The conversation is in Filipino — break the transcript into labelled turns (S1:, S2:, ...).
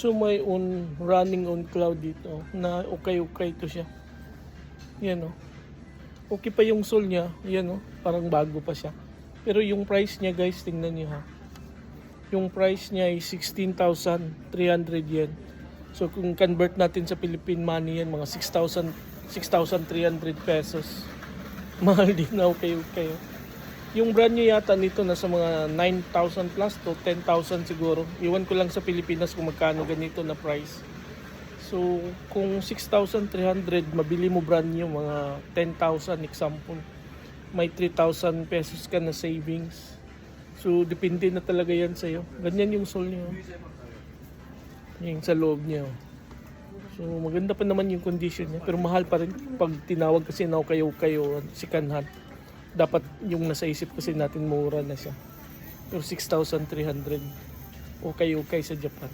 S1: So may running on cloud dito na okay to siya. Yan oh. Okay pa yung sole niya. Yan oh, parang bago pa siya. Pero yung price niya guys, tingnan niyo ha. Yung price niya ay 16,300 yen. So kung convert natin sa Philippine money yan, mga 6,300 pesos. Mahal din na okay. Yung brand new yata nito nasa mga 9,000 plus to 10,000 siguro. Iwan ko lang sa Pilipinas kung magkano ganito na price. So kung 6,300 mabili mo brand new mga 10,000 example. May 3,000 pesos ka na savings. So depende na talaga yan sa'yo. Ganyan yung sole niya. Yung sa loob niya. So maganda pa naman yung condition niya. Pero mahal pa rin pag tinawag kasi na kayo sikanhan. Dapat yung nasa isip kasi natin mura na siya. Pero 6,300 okay sa Japan.